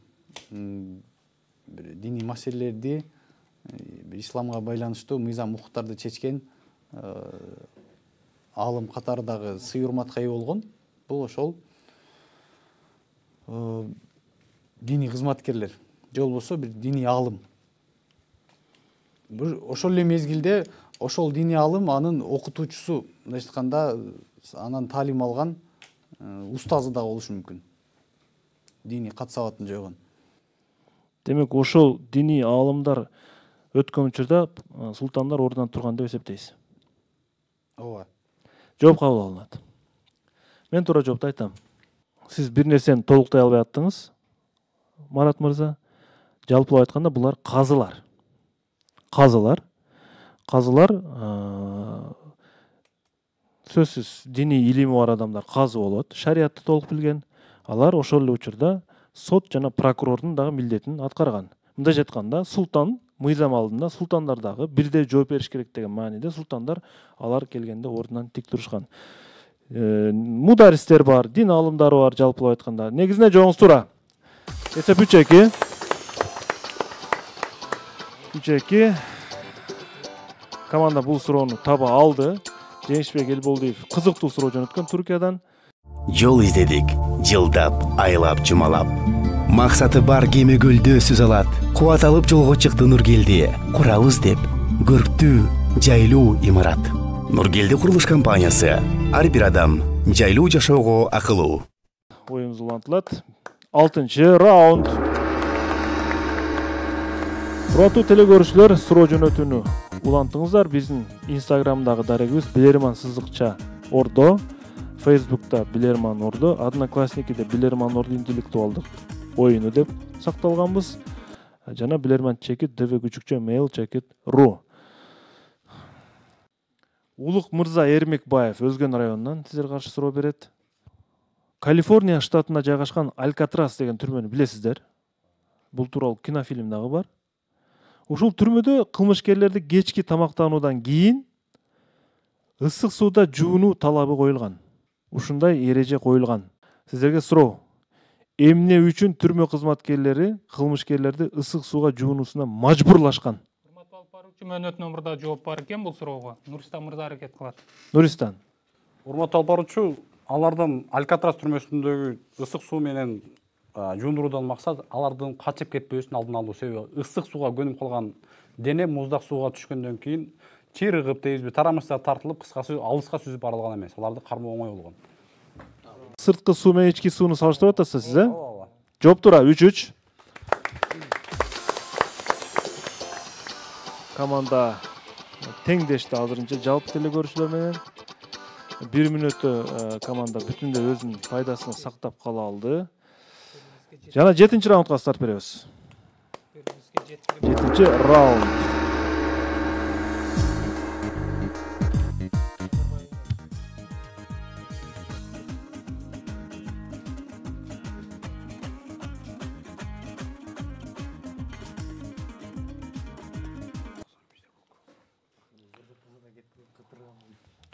бир диний маселелерди, бир исламга байланыштуу мыйзам укуктарды чечкен алым катары дагы сый урматка ээ болгон. Бул ошол диний кызматкерлер, же болбосо бир диний алым. Ошол эле мезгилде ошол диний алым анын окутуучусу, мындайча айтканда, анан таалим алган устазы да болушу мүмкүн. Диний кат сабатын жойгон. Демек, ошол диний алымдар өткөн учурда султандар ордунан турган деп эсептейсиз? Ооба. Жооп кабыл алынат. Мен туура жоопту айтам. Сиз бир нерсени толуктай албай аттыңыз, Марат мырза. Жалпылап айтканда булар казылар. Казылар сөзсүз диний илими бар адамдар казы болот, шариатты толук билген. Алар ошол эле учурда сот жана прокурордун дагы милдетин аткарган. Мындайча айтканда, султан мыйзам алдында султандар дагы бирдей жооп бериш керек деген мааниде султандар алар келгенде ордунан тик турушкан. Мударистер бар, дин алымдары бар, жалпылап айтканда. Негизинде жооңуз туура. Эсеп 3-2. 3-2. Команда бул суроону таба алды. Жеңишбек Элболдиев кызыктуу суроо жөнөткөн Түркиядан. Жол издедик, жылдап, айлап, жумалап. Максаты бар кеме көлдө сөз алат. Кубат алып жолго чыкты Нургелди. Курабыз деп, көрктүү, жайлуу имарат. Нургелди курулуш компаниясы. Ар бир адам жайлуу жашоого акылуу. Оюнубуз улантылат. 6-чы раунд. Ураттуу телекөрүүчүлөр, суроо жөнөтүүнү улантыңыздар. Биздин Инстаграмдагы дарегибиз _Билерман_ордо, Фейсбукта Билерман_ордо, Одноклассникиде Билерман_ордо интеллектуалдык оюну деп сакталганбыз. Жана bilerman_dv_mail.ru. Улук мырза Эрмекбаев Өзгөн районунан сиздерге каршы суроо берет. Калифорния штатында жайгашкан Алькатрас деген түрмөнү билесиздер. Бул тууралуу кинофильм дагы бар. Ушул түрмөдө кылмышкерлерди кечки тамактануудан кийин ысык сууда жуунуу талабы коюлган. Ушундай эреже коюлган. Сиздерге суроо. Эмне үчүн түрмө кызматкерлери кылмышкерлерди ысык сууга жуунуусуна мажбурлашкан? Урматтуу алып баруучу мөөнөт номурда жооп бар экен бул суроого. Нуристан мырза аракет кылат. Нуристан. Урматтуу алып баруучу, алардан Алькатрас түрмөсүндөгү ысык суу менен жуундуруудан максат алардын качып кетпөөсүнүн алдын алуу. Себеби ысык сууга көнүп калган дене муздак сууга түшкөндөн кийин чирыгып дейбизби, тарамышта тартылып, кыскасы алыска сүзүп бара алган эмес. Аларды кармоо оңой болгон. Сырткы суу менен ички сууну салыштырып атасыз сиз, Жооп туура, 3-3. Команда теңдешти азырынча жалпы телекөрүүчүлөр менен. 1 мүнөттө команда бүтүндөй өзүнүн пайдасын сактап кала алды. Жана 7-чи раундга старт беребиз. 7-чи раунд.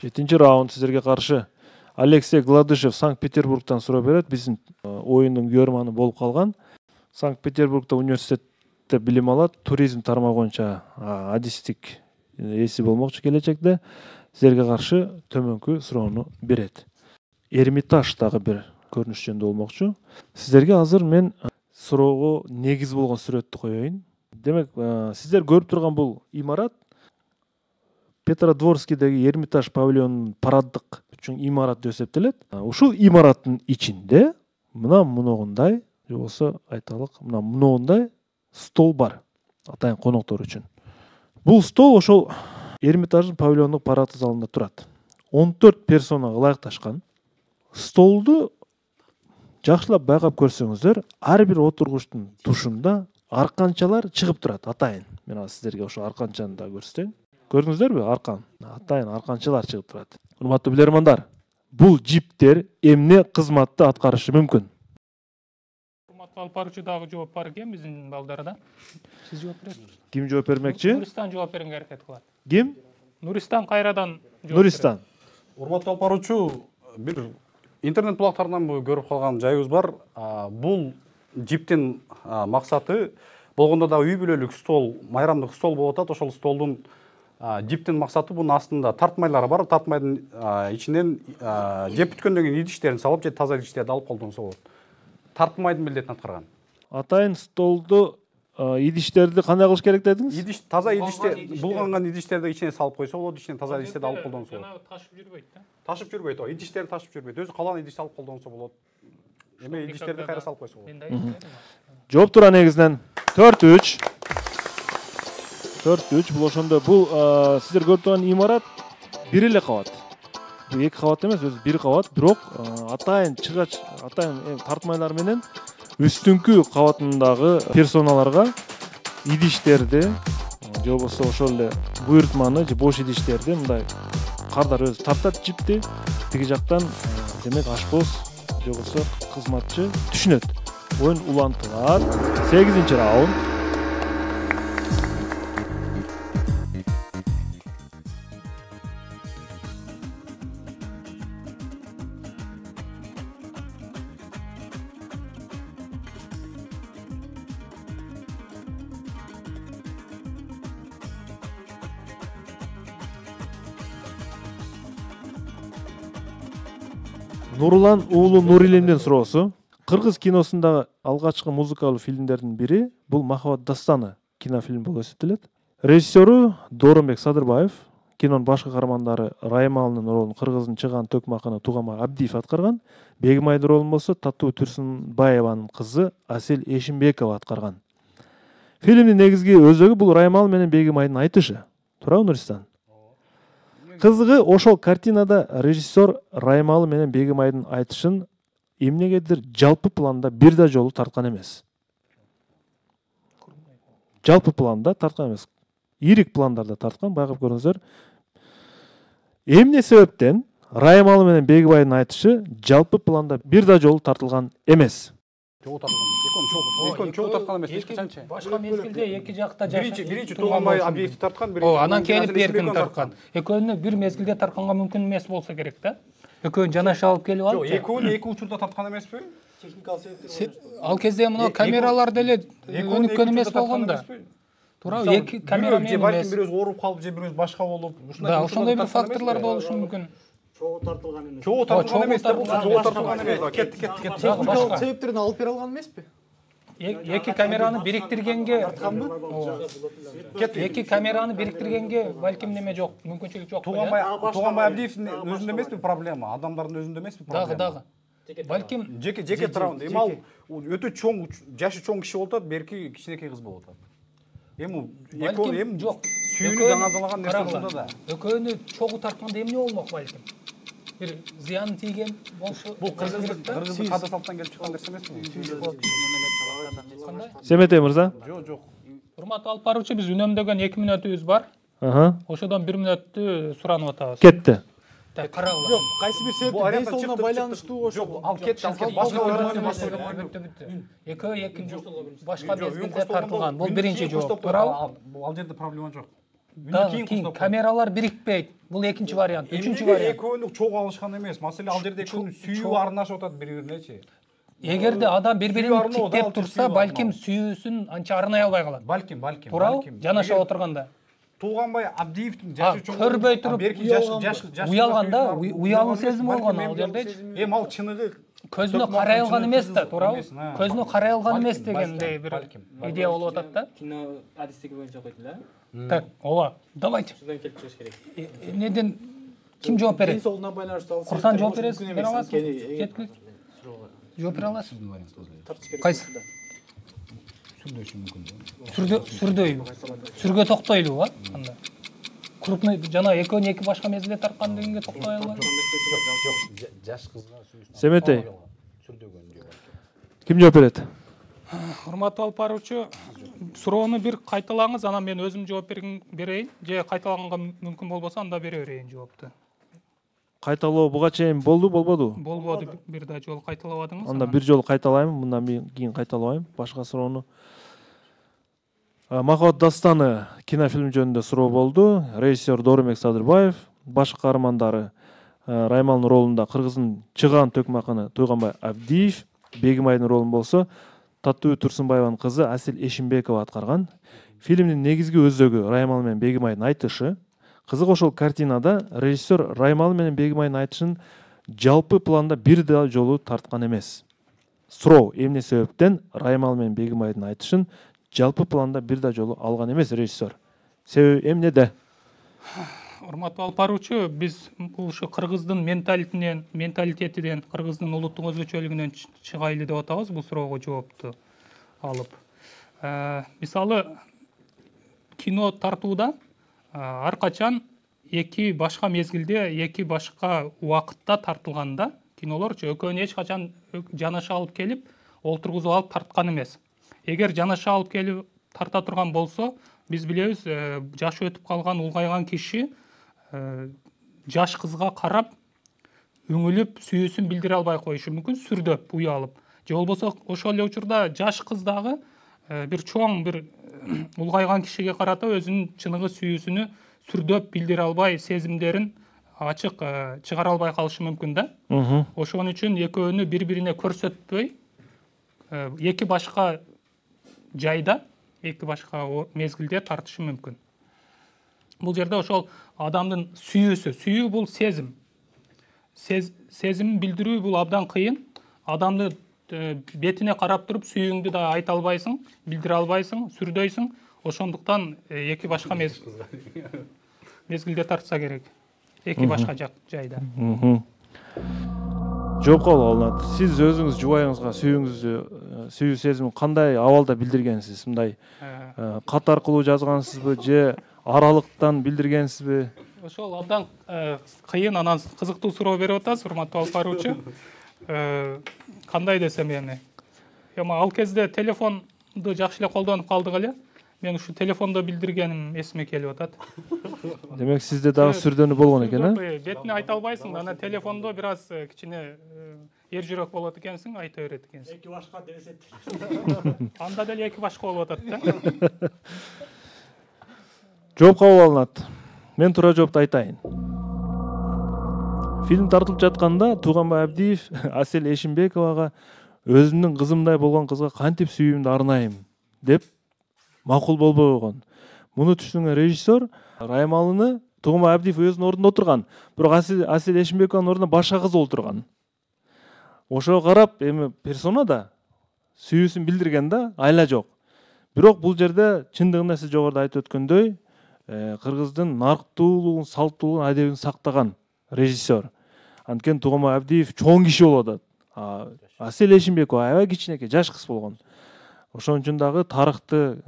Жетинчи раунд сиздерге каршы Алексей Гладышев Санкт-Петербургтан суроо берет. Биздин оюндун көрөрманы болуп калган. Санкт-Петербургда университет мектепте билим алат, туризм тармагы боюнча адистик эси болмокчу келечекте, силерге каршы төмөнкү суроону берет. Эрмитаж дагы бир көрүнүш жөнүндө болмокчу. Сиздерге азыр мен суроого негиз болгон сүрөттү коеюн. Демек, сиздер көрүп турган бул имарат Петродворскийдеги Эрмитаж павильонунун параддык үчүн имарат деп эсептелет. Ушул имараттын ичинде мынагундай, же болбосо айталык, мынагундай стол бар атайын коноктор үчүн. Бул стол ошол Эрмитаждын павильондук параддык залында турат. 14 персонага ылайыкташкан. Столду жакшылап байкап көрсөңүздөр, ар бир отургучтун тушунда арканчалар чыгып турат атайын. Мен сиздерге ошо арканчаны да көрсөтөйүн. Көрдүңүздөрбү? Аркан. Атайын арканчалар чыгып турат. Урматтуу билермандар, бул жиптер эмне кызматты аткарышы мүмкүн? Урматтуу алып баруучу дагы жооп бар экен биздин балдарда. Сиз жооп бересизби? Ким жооп бермекчи? Нуристан жооп берүүгө аракет кылат. Ким? Нуристан кайрадан жооп. Нуристан. Урматтуу алып баруучу, бир интернет булактарынан көрүп калган жайыбыз бар. Бул жиптин максаты болгондо да үй бүлөлүк стол, майрамдык стол болуп атат. Ошол столдун жиптин максаты бунун астында тартмайлары бар. Тартмайдын ичинен жеп бүткөндөн кийин идиштерин салып, же таза идиштерди алып колдонсо болот. Тартмайдын милдетин аткарган. Атайын столду идиштерди кандай кылыш керек дедиңиз? Идиш, таза идиштер, булганган идиштерди ичине салып койсо болот, ичинен таза идиштерди алып колдонсо болот. Жана ташып жүрбөйт да. Ташып жүрбөйт, идиштерди ташып жүрбөйт. Өзү калган идишти алып колдонсо болот. Эме идиштерди кайра салып койсо болот. Жооп тура негизинен 4-3. 4-3 бул ошондо бул сиздер көрүп турган имарат бир эле кабат. Бул 2 кабат эмес, өзү 1 кабат, бирок атайын чыгач, атайын тартмайлар менен үстүңкү кабатындагы персоналарга идиштерди, же болбосо ошол эле буйртманы же бош идиштерди мындай кардар өзү тартат жипти, тиги жактан демек ашпоз же болбосо кызматчы түшүнөт. Оюн улантылат. 8-раунд. Нурлан уулу Нурилимдин суроосу. Кыргыз киносундагы алгачкы музыкалуу фильмдердин бири бул Махабат дастаны кинофильм болуп эсептелет. Режиссеру Дооронбек Садырбаев, кинонун башкы каармандары Раймалынын ролун кыргыздын Чыган Төкмакыны Тугамай Абдиев аткарган, Бегимайдын ролун болсо Татуу Турсунбаеванын кызы Асель Эшимбекова аткарган. Фильмдин негизги өзөгү бул Раймал менен Бегимайдын айтышы. Туурабы, Нуристан? Кызыгы ошол картинада режиссер Раймалы менен Бегимайдын айтышын эмнегедир жалпы планда бир да жолу тарткан эмес. Жалпы планда тарткан эмес. Ирик пландарда тарткан, байкап көрүңүздөр. Эмне себептен Раймалы менен Бегимайдын айтышы жалпы планда бир да жолу тартылган эмес? Экөөнү чогуу тарткан эмес, эч качанчы. Башка мезгилде эки жакта жашап. Биринчи Тугамай Абдиевди тарткан, биринчи. Анан келип Беркин тарткан. Экөөнү бир мезгилде тартканга мүмкүн эмес болсо керек да. Экөөнү жанаша алып келип алып. Жок, экөөнү эки учурда тарткан эмеспи? Техникалык себептер. Ал кезде мына камералар деле өнүккөн эмес болгон да. Туурабы, эки камера менен эмес. Балким бирөөсү ооруп калып, же бирөөсү башка болуп, ушундай ошондой бир факторлор болушу мүмкүн. Чогуу тартылган эмес. Чогуу тартылган эмес, чогуу тартылган эмес. Кетти. Техникалык себептерден алып бере алган эмеспи? Эки камераны бириктиргенге эки камераны бириктиргенге балким неме жок, мүмкүнчүлүк жок. Тугамай Абдиевдин өзүндө эмеспи проблема, адамдардын өзүндө эмеспи проблема. Дагы. Балким жеке турабы. Эми ал өтө чоң, жашы чоң киши болуп атат, берки кичинекей кыз болуп атат. Эми экөө жок. Сүйүүнү даңазалаган нерсе ушунда да. Экөөнү чогуу тартканда эмне болмок балким? Бир зыян тийген болсо, бул кыргыздын када салттан келип чыккан нерсе эмеспи? Семетей мырза? Жок. Урматтуу алып баруучу, биз үнөмдөгөн 2 мүнөтүбүз бар. Ошодон 1 мүнөттү суранып атабыз. Кетти. Карагыла. Жок, кайсы бир себеп дейсоңуна байланыштуу ошо. Жок, ал кетти, башка экөө башка мезгилде тартылган. Бул биринчи жооп, туурабы? Ал жерде проблема жок. Кийин камералар бирикпейт. Бул экинчи вариант. Үчүнчү вариант. Экөөнү чогуу алышкан эмес. Маселе ал жерде экөөнүн сүйүү арнашып атат бири-биринечи. эгерде адам бири-бирин тиктеп турса, балким сүйүүсүн анча арнай албай калат. Балким. Туурабы? Жанаша отурганда. Тууганбай Абдиевдин жашы чоң. Көрбөй туруп уялганда, уялуу сезим болгон ал жердечи. Эми ал чыныгы Көзүнө карай алган эмес да, туурабы? Көзүнө карай алган эмес дегендей бир идея болуп атат да. Кино адистиги боюнча койду эле. Так, ооба. Давайте. Шудан келип чыгыш керек. Эмнеден ким жооп берет? Ден соолугуна байланыштуу. Курсан жооп бересиз, бере аласыз? Жеткилик. Жооп бере аласыз? Кайсы? Сүрдөйбү. Сүргө токтойлубу, анда? Крупный жана экөөнү эки башка мезгилде тарткан дегенге токтой албайбы? жаш кызга Семетей. Ким жооп берет? Урматтуу алып баруучу, суроону бир кайталаңыз, анан мен өзүм жооп берейин. Же кайталанганга мүмкүн болбосо анда бере берейин жоопту. Кайталоо буга чейин болбоду? Болбоду, бир да жолу кайталабадыңыз. Анда бир жолу кайталайм, мындан кийин кайталабайм. Башка суроону. Махабат дастаны кинофильм жөнүндө суроо болду. Режиссер Доромек Садырбаев, баш каармандары Раймалдын ролунда кыргыздын чыгаан төкмакыны Туйганбай Абдиев, Бегимайдын ролун болсо Таттуу Турсунбаеванын кызы Асел Эшимбекова аткарган. Фильмдин негизги өзөгү Раймал менен Бегимайдын айтышы. Кызык ошол картинада режиссер Раймал менен Бегимайдын айтышын жалпы планда бир да жолу тарткан эмес. Суроо эмне себептен Раймал менен Бегимайдын айтышын жалпы планда бир да жолу алган эмес режиссер? Себеби эмнеде? Урматтуу алып баруучу, биз бул ушу кыргыздын менталитетинен, кыргыздын улуттук өзгөчөлүгүнөн чыгайлы деп атабыз бул суроого жоопту алып. Мисалы, кино тартууда ар качан эки башка мезгилде, эки башка убакытта тартылганда кинолорчу экөөнү эч качан жанаша алып келип, олтургузуп алып тарткан эмес. Эгер жанаша алып келип тарта турган болсо, биз билебиз, жашы өтүп калган, улгайган киши жаш кызга карап, үңүлүп, сүйүүсүн билдире албай коюшу мүмкүн, сүрдөп, уялып. Же болбосо ошол эле учурда жаш кыз дагы бир чоң, бир улгайган кишиге карата өзүнүн чыныгы сүйүүсүнү сүрдөп билдире албай, сезимдерин ачык чыгара албай калышы мүмкүн да. Ошон үчүн экөөнү бири-бирине көрсөтпөй, эки башка жайда, эки башка мезгилде тартышы мүмкүн. Бул жерде ошол адамдын сүйүү бул сезим. Сезимин билдирүү бул абдан кыйын. Адамды бетине карап туруп сүйүүңдү да айта албайсың, билдире албайсың, сүрдөйсүң. Ошондуктан эки башка мезгилде тартса керек. Эки башка жайда. Жооп кабыл алынат. Сиз өзүңүз жубайыңызга сүйүү сезимин кандай абалда билдиргенсиз? Мындай кат аркылуу жазгансызбы же аралыктан билдиргенсизби? Ошол абдан кыйын, анан кызыктуу суроо берип атасыз, урматтуу алып баруучу. Кандай десем эми? Ал кезде телефонду жакшы эле колдонуп калдык эле. Мен ушу телефондо билдиргеним эсиме келип атат. Демек сизде дагы сүрдөнүү болгон экен, Бетине айта албайсың, анан телефондо бир аз кичине эр жүрөк болот экенсиң, айта берет экенсиң. Эки башка десет. Анда деле эки башка болуп атат да. Жооп кабыл алынат. Мен туура жоопту айтайын. Фильм тартылып жатканда Туйганбай Абдиев Асел Эшимбековага өзүмдүн кызымдай болгон кызга кантип сүйүүмдү арнайым деп макул болбой койгон. Муну түшүнгөн режиссер Раймалыны Туйганбай Абдиев өзүнүн ордунда отурган, бирок Асел Эшимбекованын ордуна башка кыз отурган. Ошого карап эми персонада сүйүүсүн билдирген да, айла жок. Бирок бул жерде чындыгында сиз жогоруда айтып өткөндөй, кыргыздын нарктуулугун, салттуулугун, адебин сактаган режиссер. Анткени Туйганбай Абдиев чоң киши болуп атат. Асел Эшимбекова аябай кичинекей, жаш кыз болгон. Ошон үчүн дагы тарыхты,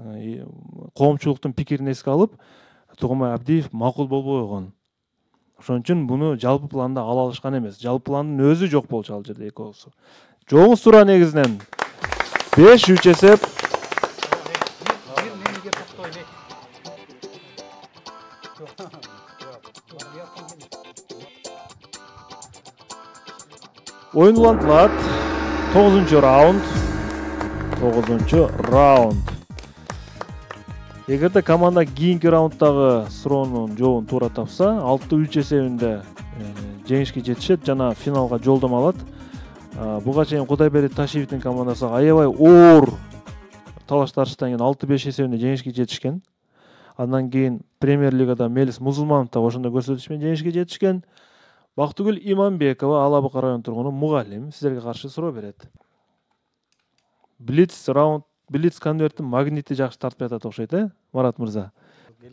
коомчулуктун пикирин эске алып, Туйганбай Абдиев макул болбой койгон. Ошон үчүн буну жалпы планда ала алышкан эмес. Жалпы пландын өзү жок болчу ал жерде экөөсү. Жооңуз туура негизинен 5-3 эсеп. Oyun ulantılат. 9-раунд. Эгерде команда кийинки раунддагы суроонун жообун туура тапса, 6-3 эсебинде жеңишке жетишет жана финалга жолдомо алат. буга чейин Кудайберди Ташиевдин командасы аябай оор талаш тарыштан кийин 6-5 эсебинде жеңишке жетишкен. Андан кийин Премьер лигада Мелис Музулманов да ошондой көрсөтүш менен жеңишке жетишкен. Бактыгүл Иманбекова, Ала Бука район тургуну, мугалим, сиздерге каршы суроо берет. Блиц конверттин магнити жакшы тартпай атат окшойт, Марат мырза?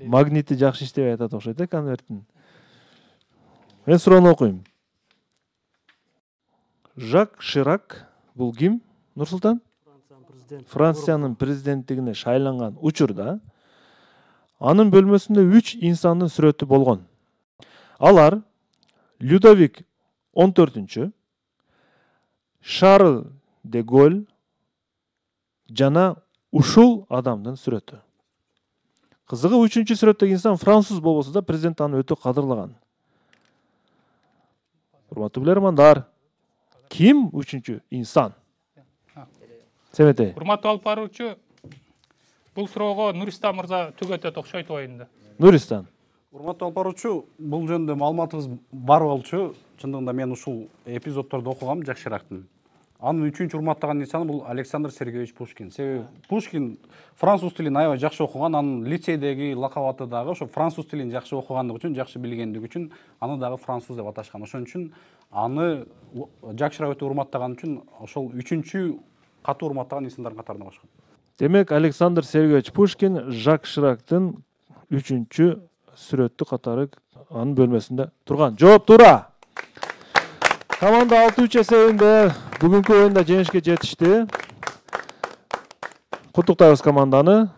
Магнити жакшы иштебей атат окшойт, конверттин. Мен суроону окуйм. Жак Ширак, бул ким, Нурсултан? Франциянын президенттигине шайланган учурда анын бөлмөсүндө 3 инсандын сүрөтү болгон. Алар Людовик 14-чү, Шарль де Голь жана ушул адамдын сүрөтү. Кызыгы 3-чү сүрөттөгү инсан француз болбосо да президент аны өтө кадырлаган. Урматтуу билермандар, ким 3-чү инсан? Семете. Урматтуу алып баруучу, бул суроого Нуристан мырза түгөтөт окшойт оюнда. Нуристан. Урматтуу алып баруучу, бул жөнүндө маалыматыбыз бар болчу. Чындыгында мен ушул эпизоддорду окугам жакшыраактын. Анын 3-чү урматтаган инсаны бул Александр Сергеевич Пушкин. Себеби Пушкин француз тилин аябай жакшы окуган, анын лицейдеги лакап аты дагы ошо француз тилин жакшы окугандыгы үчүн, жакшы билгендиги үчүн аны дагы француз деп аташкан. Ошон үчүн аны жакшыраак өтө урматтаган үчүн ошол 3-чү катуу урматтаган инсандардын катарына кошкон. Демек, Александр Сергеевич Пушкин Жак Ширактын 3-чү сүрөттү катары анын бөлмөсүндө турган. Жооп туура. Команда 6-3 эсебинде бүгүнкү оюнда жеңишке жетишти. Куттуктайбыз команданы.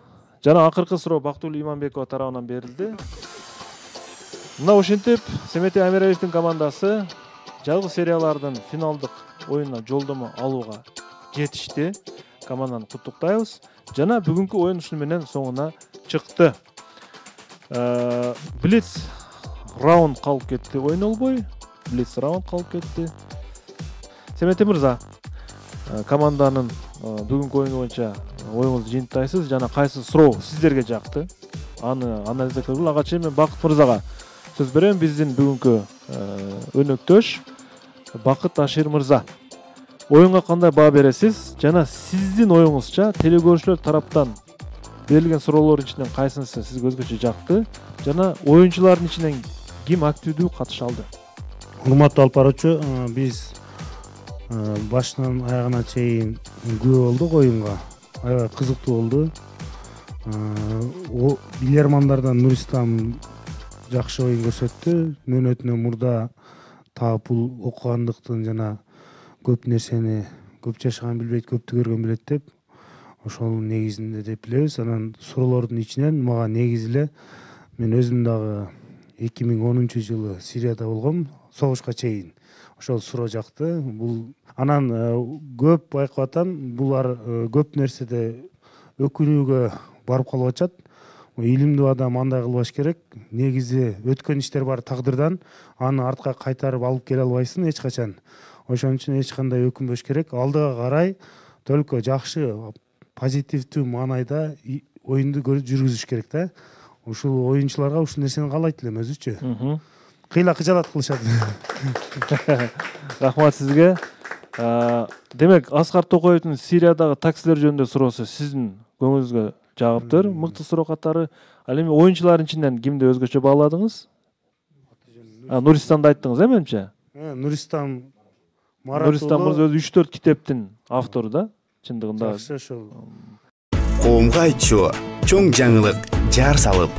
Жана акыркы суроо Бактыгүл Иманбекова тарабынан берилди. Мына ушинтип Семете Амиралиевдин командасы жалгыз сериялардын финалдык оюнуна жолдомо алууга жетишти. Команданы куттуктайбыз. Жана бүгүнкү оюн ушуну менен соңуна чыкты. Блиц раунд калып кетти, оюн болбой. Блиц раунд калып кетти. Семете мырза, команданын бүгүнкү оюну боюнча оюңузду жыйынтайсыз жана кайсы суроо сиздерге жакты? Аны анализ кылгыл. Ага чейин мен Бакыт мырзага сөз берем. Биздин бүгүнкү өнөктөш Бакыт Ашир мырза. Оюнга кандай баа бересиз? Жана сиздин оюңузча телекөрүүчүлөр тараптан берилген суроолордун ичинен кайсынысы сизге өзгөчө жакты? Жана оюнчулардын ичинен ким активдүү катыша алды? Урматтуу алып баруучу, биз башынан аягына чейин күбө болдук оюнга. Аябай кызыктуу болду. Билермандардан Нуристан жакшы оюн көрсөттү. Мөөнөтүнөн мурда таапыл окугандыктын жана көп нерсени көп жашаган билбейт, көптү көргөн билет деп ошол негизинде деп билебиз. Анан суроолордун ичинен мага негизи эле мен өзүм дагы 2010-жылы Сирияда болгом, согушка чейин. Ошол суроо жакты. Бул анан көп байкап атам, булар көп нерседе өкүнүүгө барып калып атат. Илимдүү адам андай кылбаш керек. Негизи өткөн иштер бар тагдырдан, аны артка кайтарып алып келе албайсың эч качан. Ошон үчүн эч кандай өкүнбөш керек. Алдыга карай только жакшы, позитивдүү маанайда оюнду жүргүзүш керек да. Ушул оюнчуларга ушул нерсени каалайт элем өзүчү. Кыйла кыжалат кылышат. Рахмат сизге. Демек, Аскар Токоевдун Сириядагы таксилер жөнүндө суроосу сиздин көңүлүңүзгө жагыптыр. Мыкты суроо катары. Ал эми оюнчулардын ичинен кимди өзгөчө бааладыңыз? Нуристанды айттыңыз, менимче? Нуристан Нуристан мырза өзү 3-4 китептин автору да, чындыгында. Жакшы ошол. Коомго айтчу, чоң жаңылык жар салып,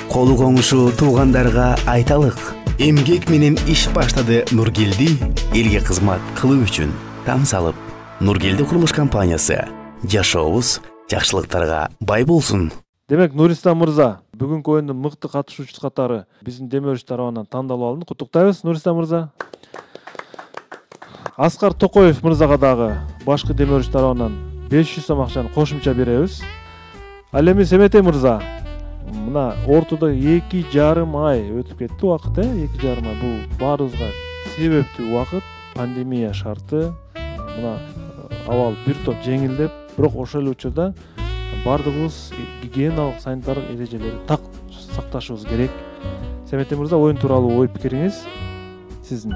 колу коңушу туугандарга айталык. Эмгек менен иш баштады Нургелди, элге кызмат кылуу үчүн там салып. Нургелди курулуш компаниясы. Жашообуз жакшылыктарга бай болсун. Демек, Нуристан мырза бүгүнкү оюндун мыкты катышуучусу катары биздин демөөрчү тарабынан тандалып алынды. Куттуктайбыз, Нуристан мырза. Аскар Токоев мырзага дагы башкы демөөрчү тарабынан 500 сом акчаны кошумча беребиз. Ал эми Семете мырза, мына ортодо 2,5 ай өтүп кетти убакыт, 2,5 ай. Бул баарыбызга себептүү убакыт, пандемия шарты. Мына абал бир топ жеңилдеп, бирок ошол эле учурда бардыгыбыз гигиеналык, санитардык эрежелерди так сакташыбыз керек. Семете мырза, оюн тууралуу ой пикириңиз сиздин?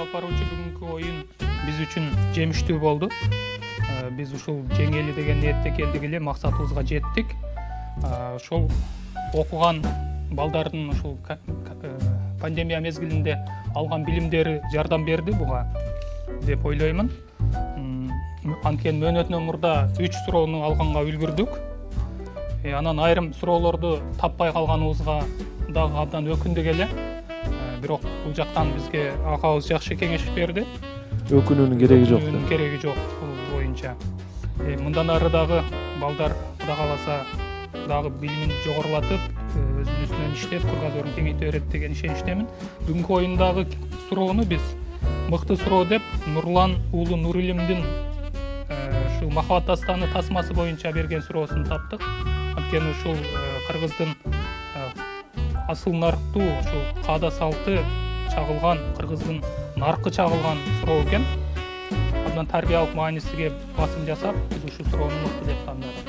Алып баруучу бүгүнкү бүгүнкү оюн биз үчүн жемиштүү болду. Биз ушул жеңели деген ниетте келдик эле, максатыбызга жеттик. Ошол окуган балдардын ушул пандемия мезгилинде алган билимдери жардам берди буга деп ойлоймун. Анткени мөөнөтүнөн мурда 3 суроону алганга үлгүрдүк. Анан айрым суроолорду таппай калганыбызга дагы абдан өкүндүк эле. Бирок бул жактан бизге акабыз жакшы кеңеш берди. Өкүнүүнүн кереги жок. Өкүнүүнүн кереги жок бул боюнча. Мындан ары дагы балдар Кудай кааласа дагы билимин жогорулатып, өзүнүн үстүнөн иштеп, кыргыз кеңейте берет деген ишеничтемин. Бүгүнкү оюндагы суроону биз мыкты суроо деп Нурлан уулу Нурилимдин ушул Махабат дастаны тасмасы боюнча берген суроосун таптык. Анткени ушул кыргыздын асыл нарктуу, ушул каада салты чагылган, кыргыздын наркы чагылган суроо экен. Абдан тарбиялык маанисиге басым жасап, биз ушул суроону мыкты деп тандадык.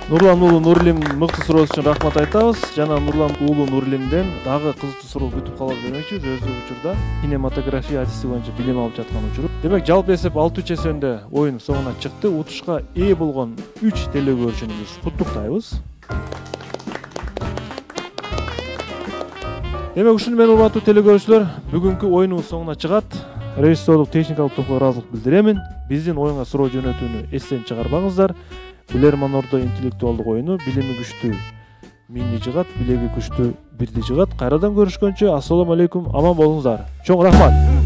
Нурлан уулу Нурилим мыкты суроосу үчүн рахмат айтабыз. Жана Нурлан уулу Нурилимден дагы кызыктуу суроо күтүп кала бермекчибиз. Өздүк учурда кинематография адиси боюнча билим алып жаткан учур. Демек жалпы эсеп 6-3 эсебинде оюн соңуна чыкты. Утушка ээ болгон 3 телекөрүүчүнү биз куттуктайбыз. Демек ушуну менен урматтуу телекөрүүчүлөр, бүгүнкү оюнубуз соңуна чыгат. Режиссерлук техникалык топко ыраазылык билдиремин. Биздин оюнга суроо жөнөтүүнү эстен чыгарбаңыздар. Билерман-Ордо интеллектуалдык оюну билими күчтүү миңди жыгат, билеги күчтүү бирди жыгат. Кайрадан көрүшкөнчө, ассаламу алейкум, аман болуңуздар. Чоң рахмат.